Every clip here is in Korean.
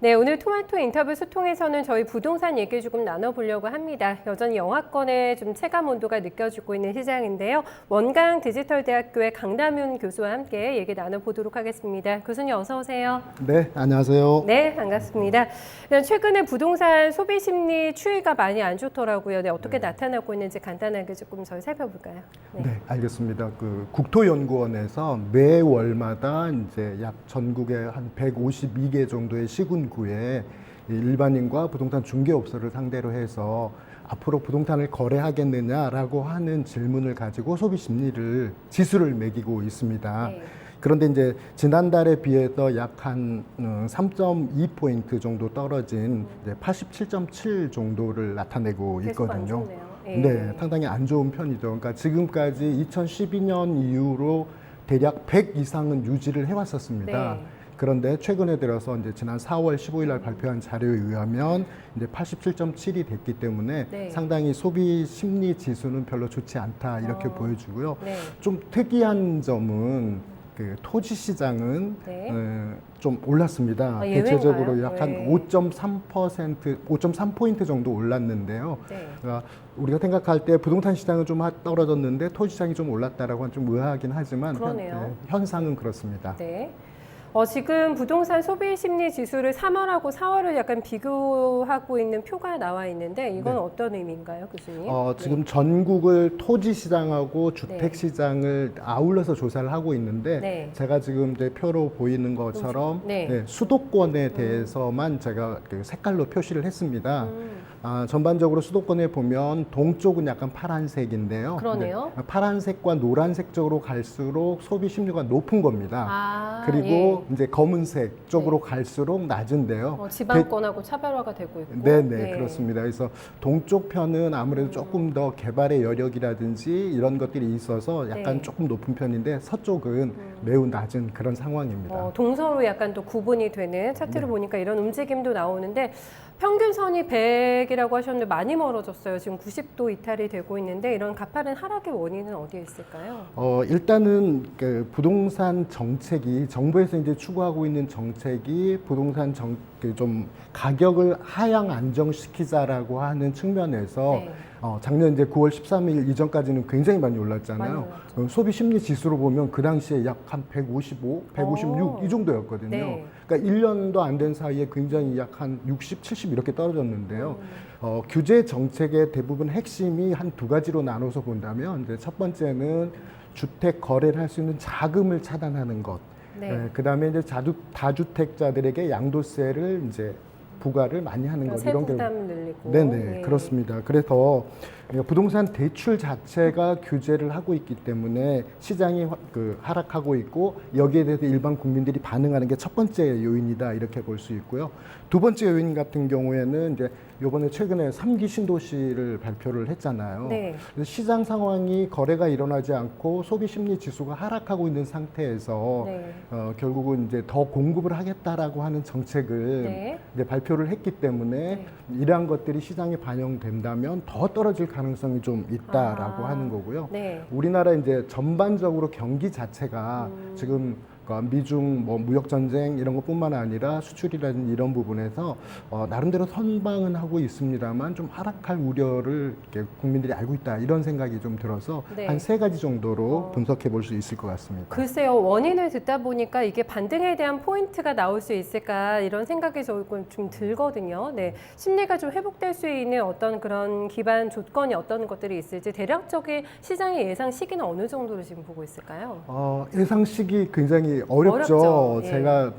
네, 오늘 토마토 인터뷰 소통에서는 저희 부동산 얘기 조금 나눠보려고 합니다. 여전히 영하권의 좀 체감 온도가 느껴지고 있는 시장인데요. 원광 디지털대학교의 강남윤 교수와 함께 얘기 나눠보도록 하겠습니다. 교수님 어서 오세요. 네, 안녕하세요. 네, 반갑습니다. 최근에 부동산 소비 심리 추이가 많이 안 좋더라고요. 네, 어떻게 나타나고 있는지 간단하게 조금 저희 살펴볼까요? 네, 알겠습니다. 국토연구원에서 매월마다 이제 약 전국에 한 152개 정도의 시군구에 일반인과 부동산 중개업소를 상대로 해서 앞으로 부동산을 거래하겠느냐라고 하는 질문을 가지고 소비 심리를 지수를 매기고 있습니다. 네. 그런데 이제 지난달에 비해서 약 한 3.2포인트 정도 떨어진 87.7 정도를 나타내고 계속 안 있거든요. 좋네요. 네, 상당히 안 좋은 편이죠. 그러니까 지금까지 2012년 이후로 대략 100 이상은 유지를 해왔었습니다. 네. 그런데 최근에 들어서 이제 지난 4월 15일 날 발표한 자료에 의하면 이제 87.7이 됐기 때문에 네. 상당히 소비 심리 지수는 별로 좋지 않다 이렇게 보여주고요. 네. 좀 특이한 점은 그 토지 시장은 네. 좀 올랐습니다. 예외인가요? 대체적으로 약 한 네. 5.3% 정도 올랐는데요. 네. 그러니까 우리가 생각할 때 부동산 시장은 좀 떨어졌는데 토지 시장이 좀 올랐다라고 하면 좀 의아하긴 하지만 그러네요. 현상은 그렇습니다. 네. 지금 부동산 소비 심리 지수를 3월하고 4월을 약간 비교하고 있는 표가 나와 있는데 이건 네. 어떤 의미인가요, 교수님? 지금 전국을 토지 시장하고 주택 시장을 아울러서 조사를 하고 있는데 네. 제가 지금 이제 표로 보이는 것처럼 네. 수도권에 대해서만 제가 그 색깔로 표시를 했습니다. 전반적으로 수도권에 보면 동쪽은 약간 파란색인데요. 그러네요. 네, 파란색과 노란색 쪽으로 갈수록 소비 심리가 높은 겁니다. 그리고 이제 검은색 쪽으로 갈수록 낮은데요. 지방권하고 차별화가 되고 있고. 네네, 그렇습니다. 그래서 동쪽 편은 아무래도 조금 더 개발의 여력이라든지 이런 것들이 있어서 약간 네. 조금 높은 편인데 서쪽은 매우 낮은 그런 상황입니다. 동서로 약간 또 구분이 되는 차트를 보니까 이런 움직임도 나오는데 평균선이 100이라고 하셨는데 많이 멀어졌어요. 지금 90도 이탈이 되고 있는데 이런 가파른 하락의 원인은 어디에 있을까요? 일단은 그 부동산 정책이 정부에서 이제 추구하고 있는 정책이 부동산 좀 가격을 하향 안정시키자라고 하는 측면에서 네. 작년 이제 9월 13일 이전까지는 굉장히 많이 올랐잖아요. 많이 올랐죠. 소비 심리 지수로 보면 그 당시에 약 한 155, 156 이 정도였거든요. 네. 그러니까 1년도 안 된 사이에 굉장히 약 한 60, 70 이렇게 떨어졌는데요. 규제 정책의 대부분 핵심이 한 두 가지로 나눠서 본다면 이제 첫 번째는 주택 거래를 할 수 있는 자금을 차단하는 것. 네. 그다음에 이제 다주택자들에게 양도세를 이제 부과를 많이 하는 것 세부 이런 게 부담을 늘리고. 네네 그렇습니다. 그래서 부동산 대출 자체가 규제를 하고 있기 때문에 시장이 하락하고 있고 여기에 대해서 일반 국민들이 반응하는 게 첫 번째 요인이다 이렇게 볼 수 있고요. 두 번째 요인 같은 경우에는 이제 요번에 최근에 3기 신도시를 발표를 했잖아요. 네. 그래서 시장 상황이 거래가 일어나지 않고 소비 심리 지수가 하락하고 있는 상태에서 네. 결국은 이제 더 공급을 하겠다라고 하는 정책을 네. 이제 발표를 했기 때문에 이러한 것들이 시장에 반영된다면 더 떨어질 가능성이 좀 있다라고 하는 거고요. 네. 우리나라 이제 전반적으로 경기 자체가 지금 미중 무역 전쟁 이런 것뿐만 아니라 수출이라든지 이런 부분에서 나름대로 선방은 하고 있습니다만 좀 하락할 우려를 이렇게 국민들이 알고 있다 이런 생각이 좀 들어서 네. 한 세 가지 정도로 분석해 볼 수 있을 것 같습니다. 글쎄요, 원인을 듣다 보니까 이게 반등에 대한 포인트가 나올 수 있을까 이런 생각이 조금 좀 들거든요. 네, 심리가 좀 회복될 수 있는 어떤 그런 기반 조건이 어떤 것들이 있을지 대략적인 시장의 예상 시기는 어느 정도로 지금 보고 있을까요? 예상 시기 굉장히 어렵죠. 어렵죠. 예. 제가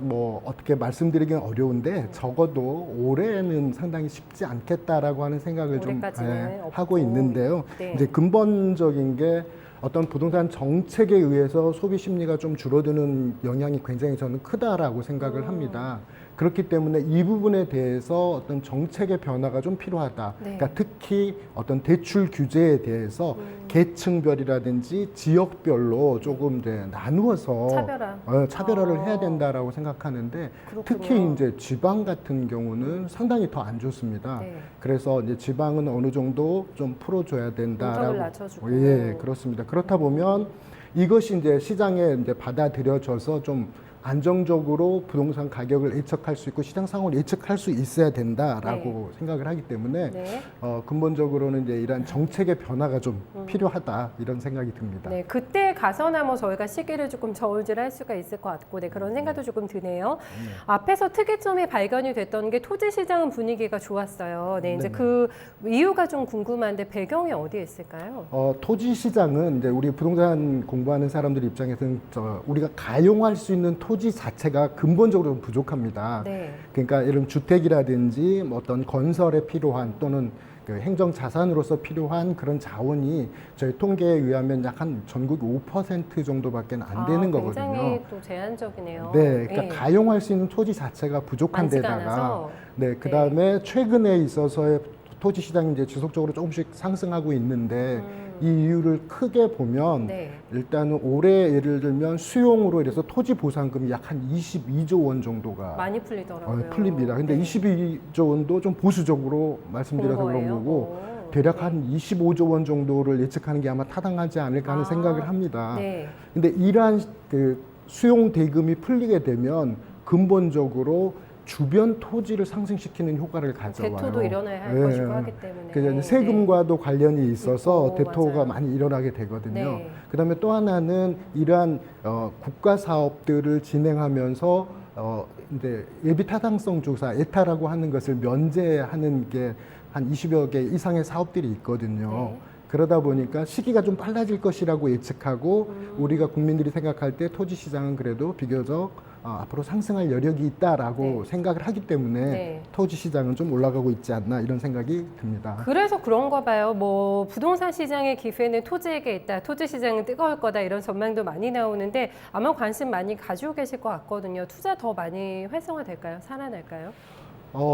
어떻게 말씀드리기는 어려운데 적어도 올해는 상당히 쉽지 않겠다라고 하는 생각을 좀 올해까지는 하고 없고. 있는데요. 네. 이제 근본적인 게 어떤 부동산 정책에 의해서 소비 심리가 좀 줄어드는 영향이 굉장히 저는 크다라고 생각을 합니다. 그렇기 때문에 이 부분에 대해서 어떤 정책의 변화가 좀 필요하다. 네. 그러니까 특히 어떤 대출 규제에 대해서 계층별이라든지 지역별로 조금 이제 나누어서 차별화를 해야 된다라고 생각하는데 그렇군요. 특히 이제 지방 같은 경우는 상당히 더 안 좋습니다. 네. 그래서 이제 지방은 어느 정도 좀 풀어줘야 된다라고. 문턱을 낮춰주고. 예, 그렇습니다. 그렇다 보면 이것이 이제 시장에 이제 받아들여져서 좀 안정적으로 부동산 가격을 예측할 수 있고 시장 상황을 예측할 수 있어야 된다라고 생각을 하기 때문에 네. 근본적으로는 이제 이러한 정책의 변화가 좀 필요하다 이런 생각이 듭니다. 네, 그때 가서나 뭐 저희가 시기를 조금 저울질할 수가 있을 것 같고, 네, 그런 생각도 조금 드네요. 앞에서 특이점이 발견이 됐던 게 토지 시장 분위기가 좋았어요. 네, 이제 네네. 그 이유가 좀 궁금한데 배경이 어디에 있을까요? 토지 시장은 이제 우리 부동산 공부하는 사람들 입장에서는 우리가 가용할 수 있는 토지 자체가 근본적으로 좀 부족합니다. 네. 그러니까 이런 주택이라든지 뭐 어떤 건설에 필요한 또는 그 행정 자산으로서 필요한 그런 자원이 저희 통계에 의하면 약 한 전국 5% 정도밖에 안 되는 거거든요. 굉장히 또 제한적이네요. 네, 그러니까 네. 가용할 수 있는 토지 자체가 부족한 많지가 데다가 않아서. 네, 그다음에 최근에 있어서의 토지 시장이 이제 지속적으로 조금씩 상승하고 있는데 이 이유를 크게 보면 네. 일단은 올해 예를 들면 수용으로 이래서 토지 보상금이 약 한 22조 원 정도가 많이 풀리더라고요. 풀립니다. 근데 네. 22조 원도 좀 보수적으로 말씀드려서 본 그런 거예요? 거고 오. 대략 한 25조 원 정도를 예측하는 게 아마 타당하지 않을까 하는 생각을 합니다. 네. 근데 이러한 그 수용 대금이 풀리게 되면 근본적으로 주변 토지를 상승시키는 효과를 가져와요. 대토도 일어나야 할 네. 것이고 하기 때문에. 그래서 이제 세금과도 관련이 있어서 있고, 대토가 맞아요. 많이 일어나게 되거든요. 네. 그다음에 또 하나는 이러한 국가 사업들을 진행하면서 이제 예비 타당성 조사, 예타라고 하는 것을 면제하는 게 한 20여 개 이상의 사업들이 있거든요. 네. 그러다 보니까 시기가 좀 빨라질 것이라고 예측하고 우리가 국민들이 생각할 때 토지 시장은 그래도 비교적 앞으로 상승할 여력이 있다라고 네. 생각을 하기 때문에 네. 토지 시장은 좀 올라가고 있지 않나 이런 생각이 듭니다. 그래서 그런가 봐요. 뭐 부동산 시장의 기회는 토지에게 있다. 토지 시장은 뜨거울 거다. 이런 전망도 많이 나오는데 아마 관심 많이 가지고 계실 것 같거든요. 투자 더 많이 활성화될까요? 살아날까요?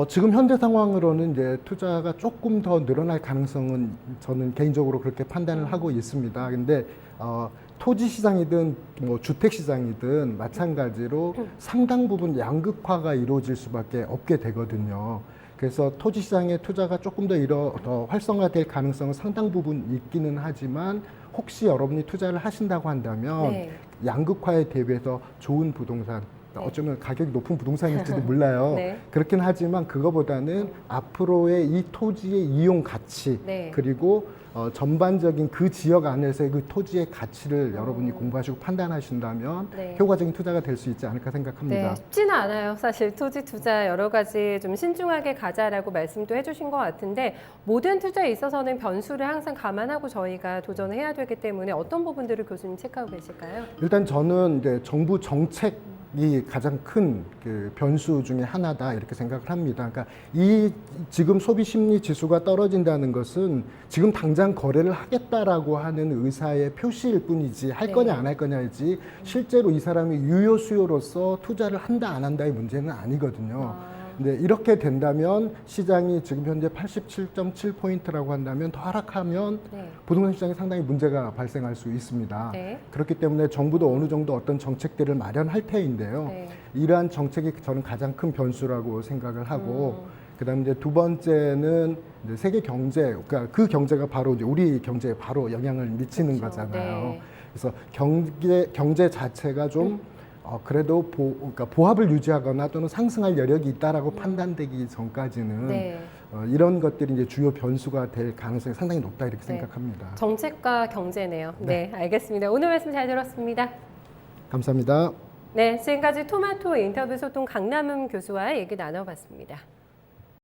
지금 현재 상황으로는 이제 투자가 조금 더 늘어날 가능성은 저는 개인적으로 그렇게 판단을 하고 있습니다. 근데 토지 시장이든 뭐 주택 시장이든 마찬가지로 상당 부분 양극화가 이루어질 수밖에 없게 되거든요. 그래서 토지 시장의 투자가 조금 더 활성화될 가능성은 상당 부분 있기는 하지만 혹시 여러분이 투자를 하신다고 한다면 네. 양극화에 대비해서 좋은 부동산 네. 어쩌면 가격이 높은 부동산일지도 몰라요. 네. 그렇긴 하지만 그거보다는 앞으로의 이 토지의 이용 가치 네. 그리고 전반적인 그 지역 안에서의 그 토지의 가치를 여러분이 공부하시고 판단하신다면 네. 효과적인 투자가 될 수 있지 않을까 생각합니다. 네, 쉽지는 않아요. 사실 토지 투자 여러 가지 좀 신중하게 가자라고 말씀도 해주신 것 같은데 모든 투자에 있어서는 변수를 항상 감안하고 저희가 도전을 해야 되기 때문에 어떤 부분들을 교수님 체크하고 계실까요? 일단 저는 이제 정부 정책이 가장 큰 그 변수 중에 하나다 이렇게 생각을 합니다. 그러니까 이 지금 소비 심리 지수가 떨어진다는 것은 지금 당장 거래를 하겠다라고 하는 의사의 표시일 뿐이지 할 네. 거냐 안 할 거냐이지 실제로 이 사람이 유효 수요로서 투자를 한다 안 한다의 문제는 아니거든요. 근데 이렇게 된다면 시장이 지금 현재 87.7포인트라고 한다면 더 하락하면 네. 부동산 시장에 상당히 문제가 발생할 수 있습니다. 네. 그렇기 때문에 정부도 어느 정도 어떤 정책들을 마련할 테인데요. 네. 이러한 정책이 저는 가장 큰 변수라고 생각을 하고 그다음에 이제 두 번째는 이제 세계 경제, 그러니까 그 경제가 바로 이제 우리 경제에 바로 영향을 미치는 그렇죠. 거잖아요. 네. 그래서 경제 자체가 좀 그래도 그러니까 보합을 유지하거나 또는 상승할 여력이 있다라고 판단되기 전까지는 네. 이런 것들이 이제 주요 변수가 될 가능성이 상당히 높다 이렇게 생각합니다. 정책과 경제네요. 네, 알겠습니다. 오늘 말씀 잘 들었습니다. 감사합니다. 네, 지금까지 토마토 인터뷰 소통 강남음 교수와 얘기 나눠봤습니다.